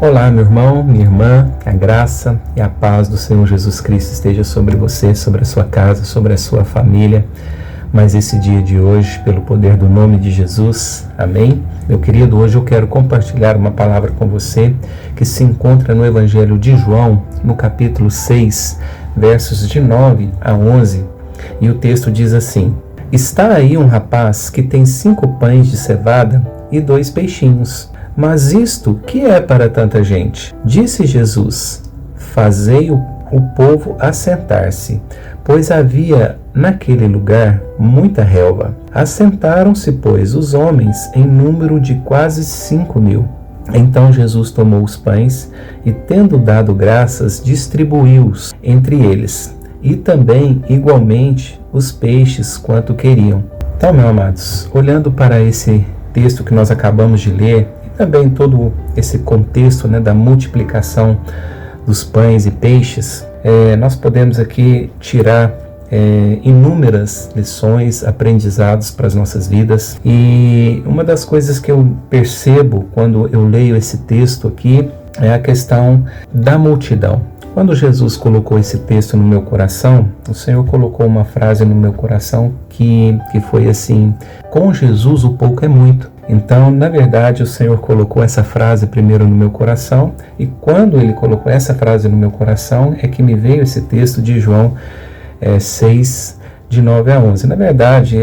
Olá, meu irmão, minha irmã, que a graça e a paz do Senhor Jesus Cristo esteja sobre você, sobre a sua casa, sobre a sua família. Mas esse dia de hoje, pelo poder do nome de Jesus, amém? Meu querido, hoje eu quero compartilhar uma palavra com você que se encontra no Evangelho de João, no capítulo 6, versos de 9 a 11. E o texto diz assim: Está aí um rapaz que tem 5 pães de cevada e 2 peixinhos. Mas isto que é para tanta gente? Disse Jesus: Fazei o povo assentar-se, pois havia naquele lugar muita relva. Assentaram-se, pois, os homens em número de quase 5.000. Então Jesus tomou os pães e, tendo dado graças, distribuiu-os entre eles, e também, igualmente, os peixes quanto queriam. Então, meus amados, olhando para esse texto que nós acabamos de ler, também todo esse contexto, da multiplicação dos pães e peixes, nós podemos aqui tirar inúmeras lições, aprendizados para as nossas vidas. E uma das coisas que eu percebo quando eu leio esse texto aqui é a questão da multidão. Quando Jesus colocou esse texto no meu coração, o Senhor colocou uma frase no meu coração que foi assim: com Jesus o pouco é muito. Então, na verdade, o Senhor colocou essa frase primeiro no meu coração, e quando Ele colocou essa frase no meu coração, é que me veio esse texto de João 6, de 9 a 11. Na verdade,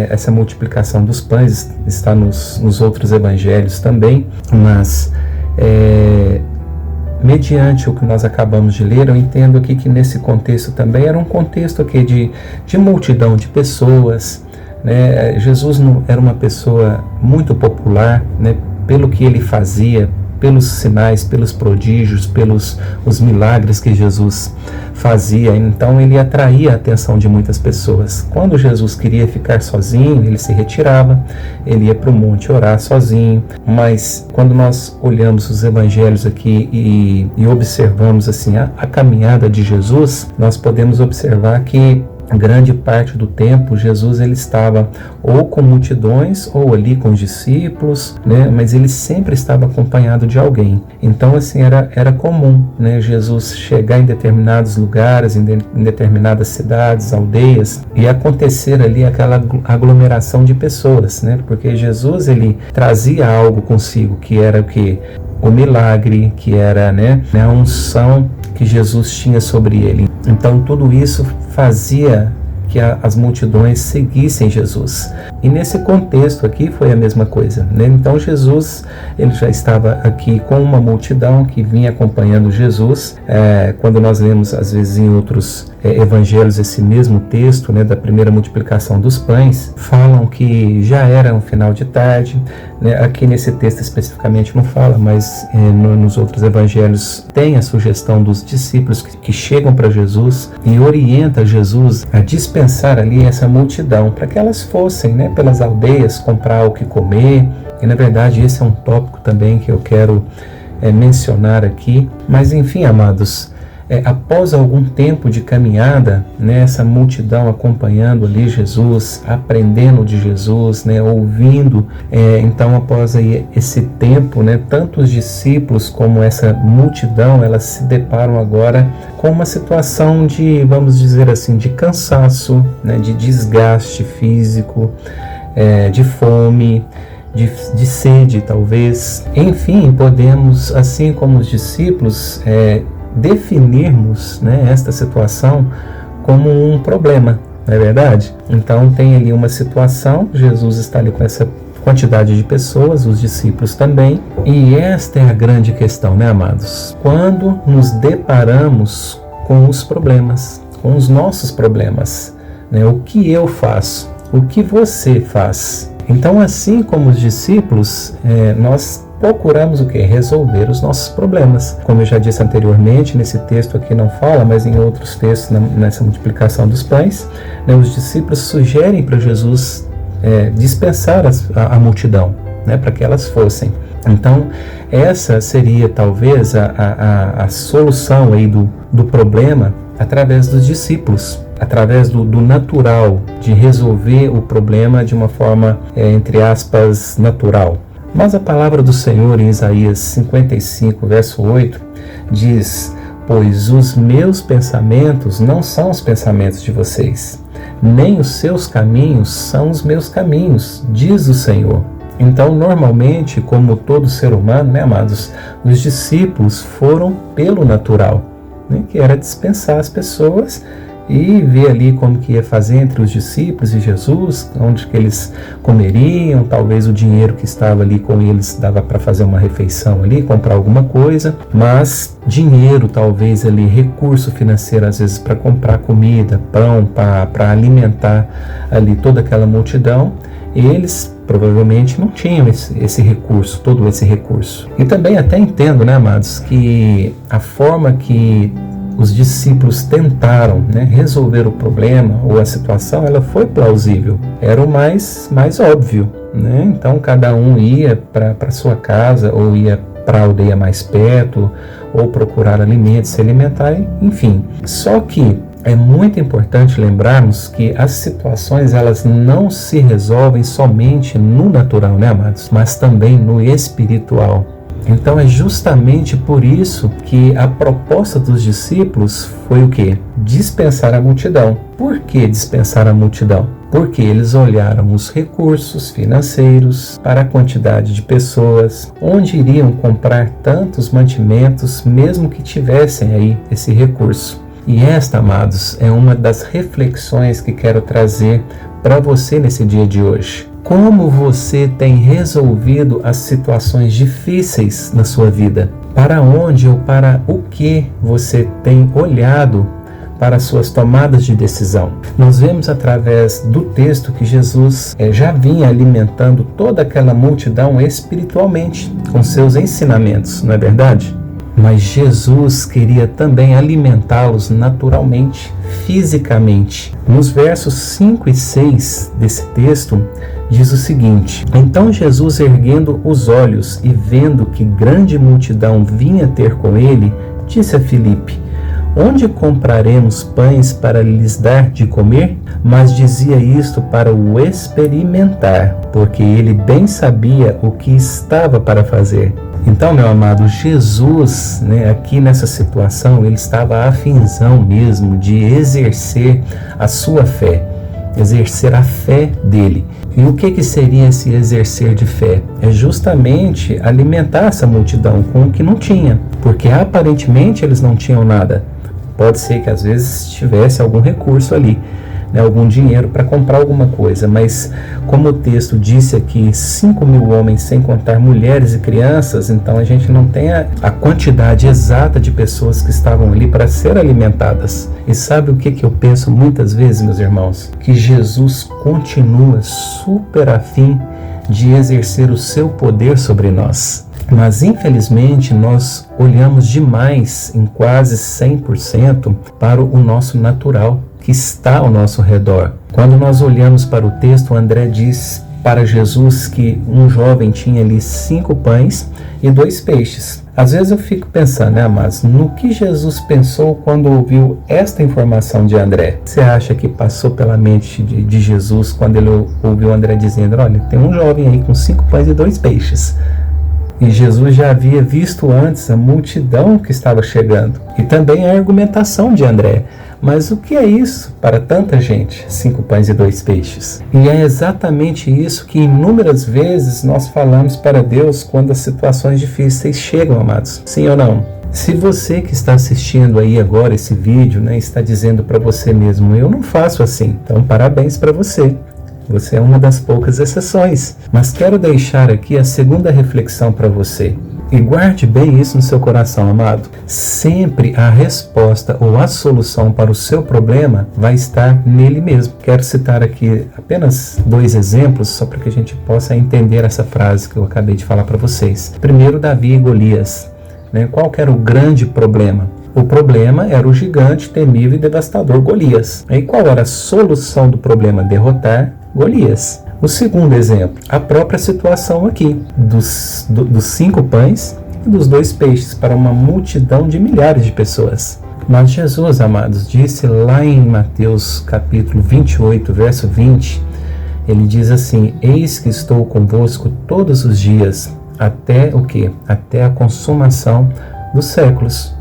essa multiplicação dos pães está nos outros evangelhos também, mas mediante o que nós acabamos de ler, eu entendo aqui que nesse contexto também era um contexto aqui de multidão de pessoas. Jesus não era uma pessoa muito popular, pelo que ele fazia, pelos sinais, pelos prodígios, pelos os milagres que Jesus fazia. Então ele atraía a atenção de muitas pessoas. Quando Jesus queria ficar sozinho, ele se retirava, ele ia para o monte orar sozinho. Mas quando nós olhamos os evangelhos aqui e observamos assim a caminhada de Jesus, nós podemos observar que grande parte do tempo Jesus ele estava ou com multidões ou ali com os discípulos, mas ele sempre estava acompanhado de alguém. Então assim era comum, Jesus chegar em determinados lugares, em determinadas cidades, aldeias, e acontecer ali aquela aglomeração de pessoas, porque Jesus ele trazia algo consigo, que era o que? O milagre, que era a unção que Jesus tinha sobre ele. Então tudo isso fazia que as multidões seguissem Jesus. E nesse contexto aqui foi a mesma coisa. Então Jesus ele já estava aqui com uma multidão que vinha acompanhando Jesus. Quando nós lemos às vezes em outros evangelhos esse mesmo texto, da primeira multiplicação dos pães, falam que já era um final de tarde. Aqui nesse texto especificamente não fala, mas nos outros evangelhos tem a sugestão dos discípulos que chegam para Jesus e orienta Jesus a dispensar ali essa multidão para que elas fossem pelas aldeias comprar o que comer. E na verdade esse é um tópico também que eu quero mencionar aqui. Mas enfim, amados, após algum tempo de caminhada, essa multidão acompanhando ali Jesus, aprendendo de Jesus, ouvindo, então após aí esse tempo, tanto os discípulos como essa multidão, elas se deparam agora com uma situação de, vamos dizer assim, de cansaço, de desgaste físico, de fome, de sede talvez. Enfim, podemos, assim como os discípulos, definirmos esta situação como um problema, não é verdade? Então tem ali uma situação, Jesus está ali com essa quantidade de pessoas, os discípulos também, e esta é a grande questão, amados? Quando nos deparamos com os problemas, com os nossos problemas, o que eu faço? O que você faz? Então, assim como os discípulos, nós procuramos o quê? Resolver os nossos problemas. Como eu já disse anteriormente, nesse texto aqui não fala, mas em outros textos, nessa multiplicação dos pães, os discípulos sugerem para Jesus dispensar a multidão, para que elas fossem. Então, essa seria talvez a solução aí do problema através dos discípulos, através do natural, de resolver o problema de uma forma, entre aspas, natural. Mas a palavra do Senhor em Isaías 55, verso 8, diz: pois os meus pensamentos não são os pensamentos de vocês, nem os seus caminhos são os meus caminhos, diz o Senhor. Então, normalmente, como todo ser humano, né, amados, os discípulos foram pelo natural, né, que era dispensar as pessoas e ver ali como que ia fazer entre os discípulos e Jesus, onde que eles comeriam, talvez o dinheiro que estava ali com eles dava para fazer uma refeição ali, comprar alguma coisa, mas dinheiro talvez ali, recurso financeiro às vezes para comprar comida, pão, para alimentar ali toda aquela multidão, eles provavelmente não tinham esse recurso, todo esse recurso. E também até entendo, né, amados, que a forma que os discípulos tentaram, né, resolver o problema ou a situação, ela foi plausível, era o mais óbvio, né? Então cada um ia para sua casa ou ia para a aldeia mais perto ou procurar alimentos, se alimentar, enfim. Só que é muito importante lembrarmos que as situações elas não se resolvem somente no natural, né, amados, mas também no espiritual. Então é justamente por isso que a proposta dos discípulos foi o quê? Dispensar a multidão. Por que dispensar a multidão? Porque eles olharam os recursos financeiros para a quantidade de pessoas, onde iriam comprar tantos mantimentos, mesmo que tivessem aí esse recurso. E esta, amados, é uma das reflexões que quero trazer para você nesse dia de hoje. Como você tem resolvido as situações difíceis na sua vida? Para onde ou para o que você tem olhado para as suas tomadas de decisão? Nós vemos através do texto que Jesus já vinha alimentando toda aquela multidão espiritualmente com seus ensinamentos, não é verdade? Mas Jesus queria também alimentá-los naturalmente, fisicamente. Nos versos 5 e 6 desse texto, diz o seguinte: então Jesus, erguendo os olhos e vendo que grande multidão vinha ter com ele, disse a Filipe: onde compraremos pães para lhes dar de comer? Mas dizia isto para o experimentar, porque ele bem sabia o que estava para fazer. Então, meu amado, Jesus, né, aqui nessa situação, ele estava a finzão mesmo de exercer a sua fé, exercer a fé dele. E o que seria esse exercer de fé? É justamente alimentar essa multidão com o que não tinha, porque aparentemente eles não tinham nada. Pode ser que às vezes tivesse algum recurso ali, né, algum dinheiro para comprar alguma coisa, mas como o texto disse aqui, 5.000 homens sem contar mulheres e crianças, então a gente não tem a quantidade exata de pessoas que estavam ali para ser alimentadas. E sabe o que eu penso muitas vezes, meus irmãos? Que Jesus continua super afim de exercer o seu poder sobre nós. Mas infelizmente nós olhamos demais, em quase 100%, para o nosso natural, que está ao nosso redor. Quando nós olhamos para o texto, André diz para Jesus que um jovem tinha ali 5 pães e 2 peixes. Às vezes eu fico pensando, né, mas no que Jesus pensou quando ouviu esta informação de André? Você acha que passou pela mente de Jesus quando ele ouviu André dizendo: olha, tem um jovem aí com 5 pães e 2 peixes. E Jesus já havia visto antes a multidão que estava chegando. E também a argumentação de André. Mas o que é isso para tanta gente? 5 pães e 2 peixes. E é exatamente isso que inúmeras vezes nós falamos para Deus quando as situações difíceis chegam, amados. Sim ou não? Se você que está assistindo aí agora esse vídeo, né, está dizendo para você mesmo: eu não faço assim. Então parabéns para você. Você é uma das poucas exceções. Mas quero deixar aqui a segunda reflexão para você. E guarde bem isso no seu coração, amado. Sempre a resposta ou a solução para o seu problema vai estar nele mesmo. Quero citar aqui apenas 2 exemplos, só para que a gente possa entender essa frase que eu acabei de falar para vocês. Primeiro, Davi e Golias. Qual que era o grande problema? O problema era o gigante temível e devastador Golias. E qual era a solução do problema? Derrotar Golias. O segundo exemplo, a própria situação aqui, dos 5 pães e dos 2 peixes para uma multidão de milhares de pessoas. Mas Jesus, amados, disse lá em Mateus capítulo 28, verso 20, Ele diz assim: eis que estou convosco todos os dias, até o quê? Até a consumação dos séculos.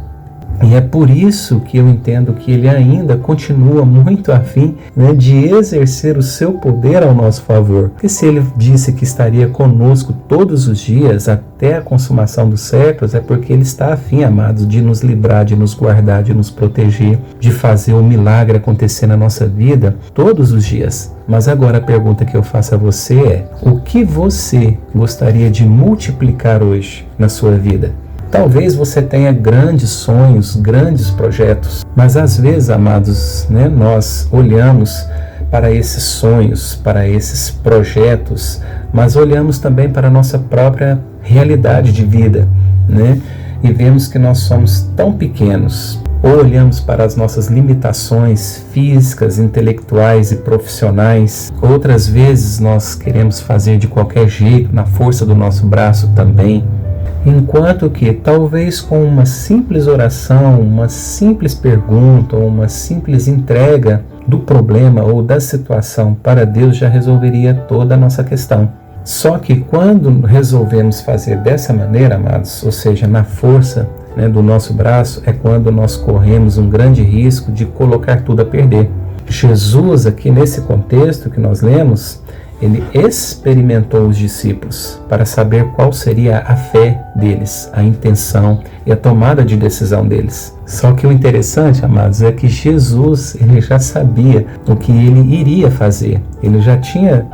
E é por isso que eu entendo que ele ainda continua muito afim, né, de exercer o seu poder ao nosso favor. Porque se ele disse que estaria conosco todos os dias até a consumação dos séculos, é porque ele está afim, amados, de nos livrar, de nos guardar, de nos proteger, de fazer o milagre acontecer na nossa vida todos os dias. Mas agora a pergunta que eu faço a você é: o que você gostaria de multiplicar hoje na sua vida? Talvez você tenha grandes sonhos, grandes projetos, mas às vezes, amados, né, nós olhamos para esses sonhos, para esses projetos, mas olhamos também para a nossa própria realidade de vida, né, e vemos que nós somos tão pequenos. Ou olhamos para as nossas limitações físicas, intelectuais e profissionais. Outras vezes nós queremos fazer de qualquer jeito, na força do nosso braço também. Enquanto que, talvez com uma simples oração, uma simples pergunta ou uma simples entrega do problema ou da situação para Deus já resolveria toda a nossa questão. Só que quando resolvemos fazer dessa maneira, amados, ou seja, na força, né, do nosso braço, é quando nós corremos um grande risco de colocar tudo a perder. Jesus, aqui nesse contexto que nós lemos, ele experimentou os discípulos para saber qual seria a fé deles, a intenção e a tomada de decisão deles. Só que o interessante, amados, é que Jesus, ele já sabia o que ele iria fazer. Ele já tinha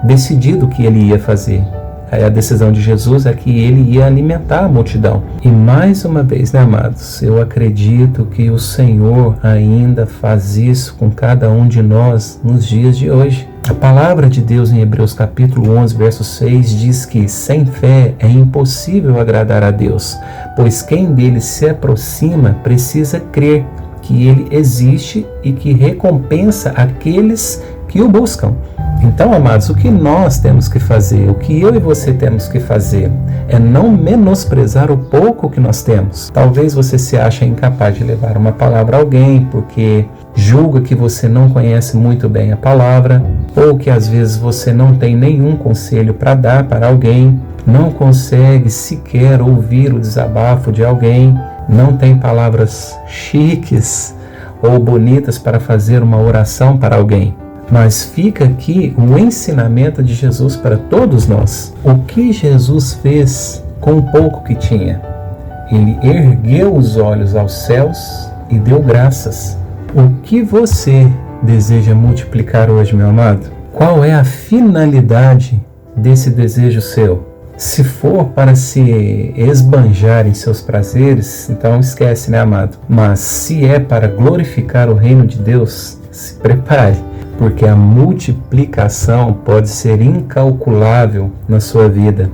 decidido o que ele ia fazer. A decisão de Jesus é que ele ia alimentar a multidão. E mais uma vez, né, amados, eu acredito que o Senhor ainda faz isso com cada um de nós nos dias de hoje. A palavra de Deus em Hebreus capítulo 11, verso 6 diz que sem fé é impossível agradar a Deus, pois quem dele se aproxima precisa crer que ele existe e que recompensa aqueles que o buscam. Então, amados, o que nós temos que fazer, o que eu e você temos que fazer, é não menosprezar o pouco que nós temos. Talvez você se ache incapaz de levar uma palavra a alguém porque julga que você não conhece muito bem a palavra, ou que às vezes você não tem nenhum conselho para dar para alguém, não consegue sequer ouvir o desabafo de alguém, não tem palavras chiques ou bonitas para fazer uma oração para alguém. Mas fica aqui o ensinamento de Jesus para todos nós. O que Jesus fez com o pouco que tinha? Ele ergueu os olhos aos céus e deu graças. O que você deseja multiplicar hoje, meu amado? Qual é a finalidade desse desejo seu? Se for para se esbanjar em seus prazeres, então esquece, né, amado? Mas se é para glorificar o reino de Deus, se prepare, porque a multiplicação pode ser incalculável na sua vida.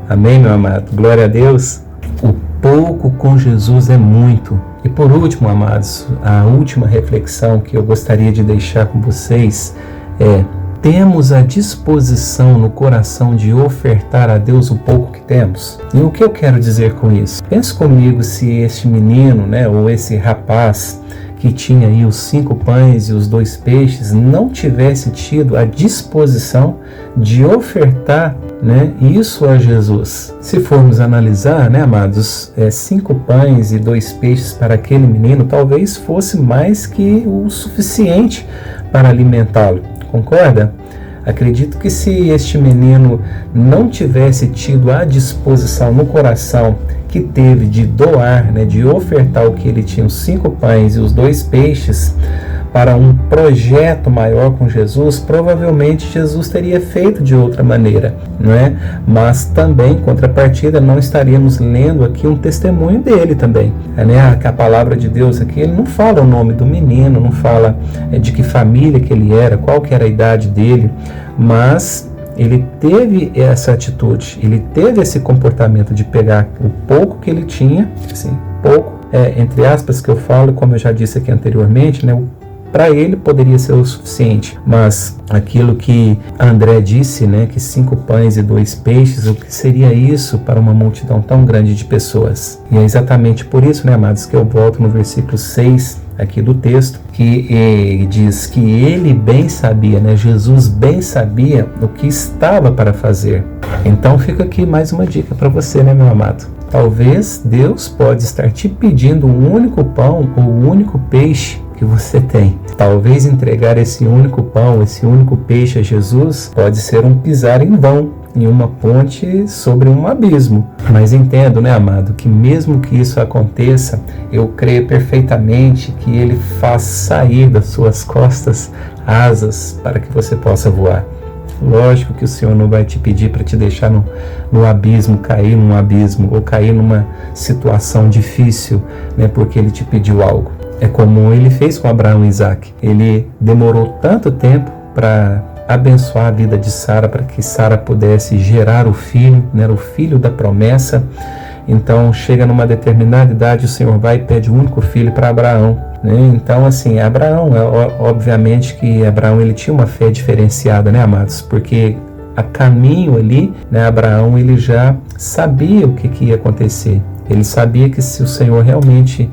Amém, meu amado? Glória a Deus. O pouco com Jesus é muito. E por último, amados, a última reflexão que eu gostaria de deixar com vocês é: temos a disposição no coração de ofertar a Deus o pouco que temos? E o que eu quero dizer com isso? Pense comigo se este menino, né, ou esse rapaz que tinha aí os 5 pães e os 2 peixes, não tivesse tido a disposição de ofertar, né, isso a Jesus. Se formos analisar, né, amados, 5 pães e 2 peixes para aquele menino talvez fosse mais que o suficiente para alimentá-lo. Concorda? Acredito que se este menino não tivesse tido a disposição no coração que teve de doar, né, de ofertar o que ele tinha, os 5 pães e os 2 peixes, para um projeto maior com Jesus, provavelmente Jesus teria feito de outra maneira, não é? Mas também, em contrapartida, não estaríamos lendo aqui um testemunho dele também, né? Que a palavra de Deus aqui, ele não fala o nome do menino, não fala de que família que ele era, qual que era a idade dele, mas ele teve essa atitude, ele teve esse comportamento de pegar o pouco que ele tinha, assim, pouco, entre aspas que eu falo, como eu já disse aqui anteriormente, né? Para ele poderia ser o suficiente, mas aquilo que André disse, né, que 5 pães e 2 peixes, o que seria isso para uma multidão tão grande de pessoas? E é exatamente por isso, né, amados, que eu volto no versículo 6 aqui do texto, que diz que ele bem sabia, né? Jesus bem sabia o que estava para fazer. Então fica aqui mais uma dica para você, né, meu amado? Talvez Deus pode estar te pedindo um único pão ou um único peixe que você tem. Talvez entregar esse único pão, esse único peixe a Jesus pode ser um pisar em vão em uma ponte sobre um abismo. Mas entendo, né, amado, que mesmo que isso aconteça, eu creio perfeitamente que Ele faz sair das suas costas asas para que você possa voar. Lógico que o Senhor não vai te pedir para te deixar no abismo, cair num abismo ou cair numa situação difícil, né, porque Ele te pediu algo. É como Ele fez com Abraão e Isaac. Ele demorou tanto tempo para abençoar a vida de Sara, para que Sara pudesse gerar o filho, né, o filho da promessa. Então chega numa determinada idade, o Senhor vai e pede o único filho para Abraão, né? Então assim, Abraão, obviamente que Abraão ele tinha uma fé diferenciada, né, amados? Porque a caminho ali, né, Abraão ele já sabia o que ia acontecer. Ele sabia que se o Senhor realmente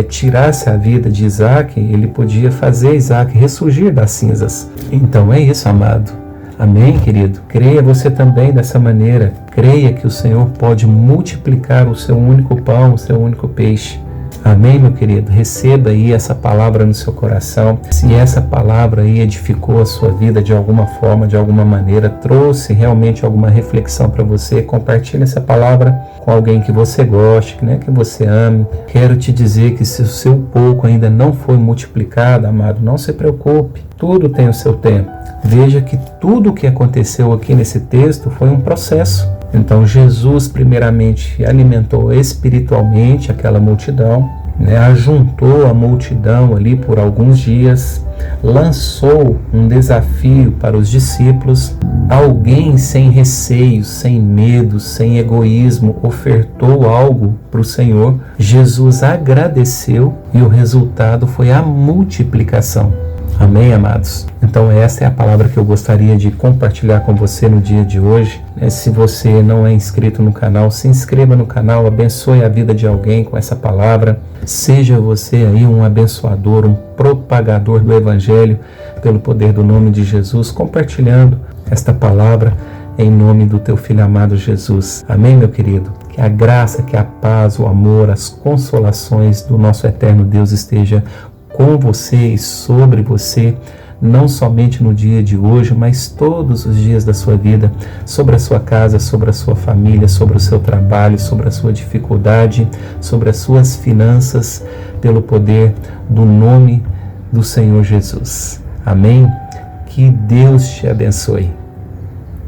tirasse a vida de Isaac, ele podia fazer Isaac ressurgir das cinzas. Então é isso, amado. Amém, querido? Creia você também dessa maneira. Creia que o Senhor pode multiplicar o seu único pão, o seu único peixe. Amém, meu querido? Receba aí essa palavra no seu coração. Se essa palavra aí edificou a sua vida de alguma forma, de alguma maneira, trouxe realmente alguma reflexão para você, compartilhe essa palavra com alguém que você goste, né, que você ame. Quero te dizer que se o seu pouco ainda não foi multiplicado, amado, não se preocupe. Tudo tem o seu tempo. Veja que tudo o que aconteceu aqui nesse texto foi um processo. Então Jesus primeiramente alimentou espiritualmente aquela multidão, né, ajuntou a multidão ali por alguns dias, lançou um desafio para os discípulos. Alguém sem receios, sem medo, sem egoísmo, ofertou algo para o Senhor. Jesus agradeceu e o resultado foi a multiplicação. Amém, amados? Então essa é a palavra que eu gostaria de compartilhar com você no dia de hoje. Se você não é inscrito no canal, se inscreva no canal, abençoe a vida de alguém com essa palavra. Seja você aí um abençoador, um propagador do Evangelho pelo poder do nome de Jesus, compartilhando esta palavra em nome do teu Filho amado Jesus. Amém, meu querido? Que a graça, que a paz, o amor, as consolações do nosso eterno Deus esteja com você e sobre você, não somente no dia de hoje, mas todos os dias da sua vida, sobre a sua casa, sobre a sua família, sobre o seu trabalho, sobre a sua dificuldade, sobre as suas finanças, pelo poder do nome do Senhor Jesus. Amém? Que Deus te abençoe.